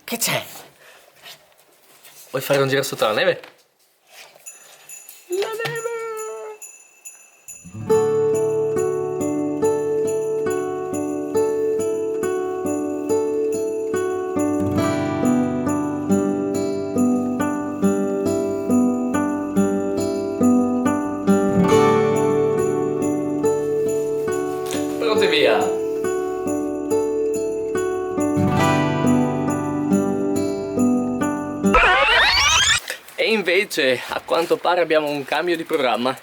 Che c'è? Vuoi fare un giro sotto la neve? La neve! Pronti via! E invece a quanto pare abbiamo un cambio di programma,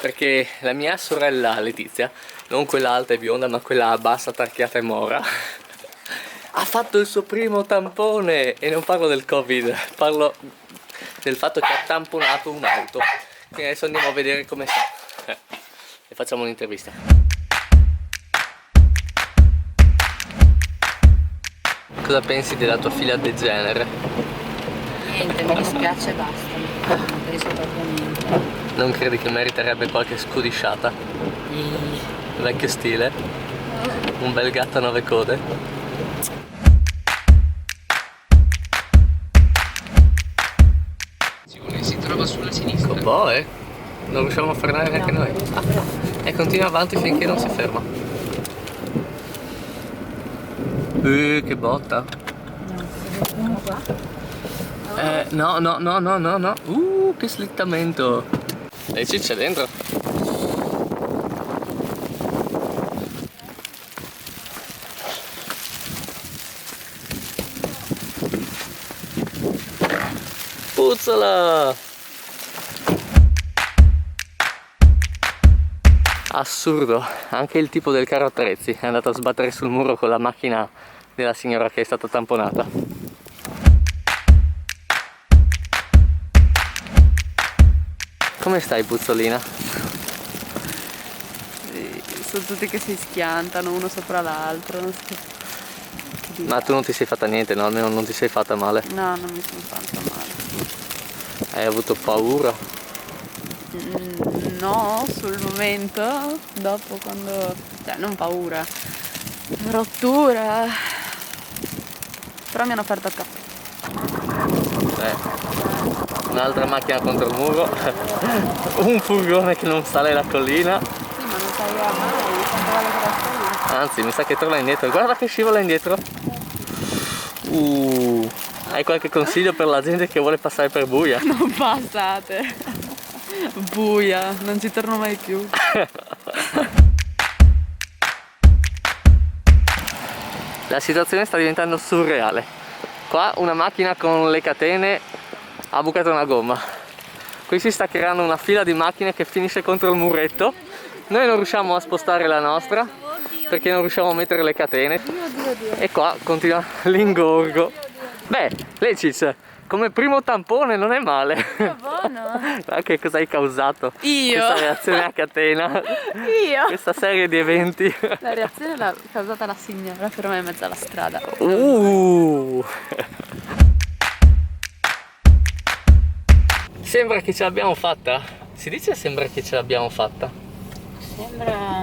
perché la mia sorella Letizia, non quella alta e bionda ma quella bassa, tarchiata e mora, ha fatto il suo primo tampone. E non parlo del Covid, parlo del fatto che ha tamponato un'auto. Quindi adesso andiamo a vedere come sta e facciamo un'intervista. Cosa pensi della tua figlia degenere? Niente, mi dispiace e basta. Non penso proprio a niente. Non credi che meriterebbe qualche scudisciata? Vecchio stile? Un bel gatto a 9 code? Si trova sulla sinistra. Boh, non riusciamo a frenare neanche noi. E continua avanti finché non si ferma. Che botta. Uno qua? No. Che slittamento. Lei c'è dentro. Puzzola! Assurdo, anche il tipo del carro attrezzi è andato a sbattere sul muro con la macchina della signora che è stata tamponata. Come stai, Puzzolina? Sono tutti che si schiantano uno sopra l'altro. Ma tu non ti sei fatta niente, no? Almeno non ti sei fatta male. No, non mi sono fatta male. Hai avuto paura? No, sul momento, dopo quando... cioè, non paura. Rottura. Però mi hanno offerto il caffè. Un'altra macchina contro il muro. Un furgone che non sale la collina. Sì, ma non sai mai, quanto vale quella storia? Anzi, mi sa che torna indietro. Guarda che scivola indietro. Hai qualche consiglio per la gente che vuole passare per buia? Non passate. Buia, non ci torno mai più. La situazione sta diventando surreale. Qua una macchina con le catene ha bucato una gomma. Qui si sta creando una fila di macchine che finisce contro il muretto. Noi non riusciamo a spostare la nostra perché non riusciamo a mettere le catene. E qua continua l'ingorgo. Beh, Lecis, come primo tampone non è male. Buono. Ma che cosa hai causato? Io? Questa reazione a catena. Io? Questa serie di eventi. La reazione l'ha causata la signora per me in mezzo alla strada. Sembra che ce l'abbiamo fatta. Si dice sembra che ce l'abbiamo fatta?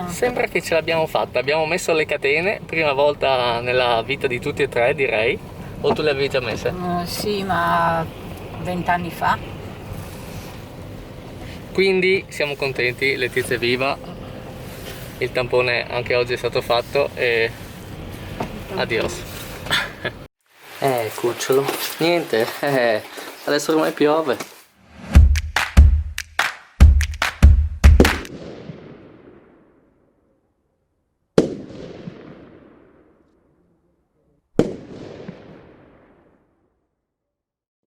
Sembra che ce l'abbiamo fatta. Abbiamo messo le catene, prima volta nella vita di tutti e tre, direi. O tu le avevi già messe? Sì, ma 20 anni fa. Quindi siamo contenti, Letizia è viva. Il tampone anche oggi è stato fatto e adios. Cucciolo. Niente, adesso ormai piove.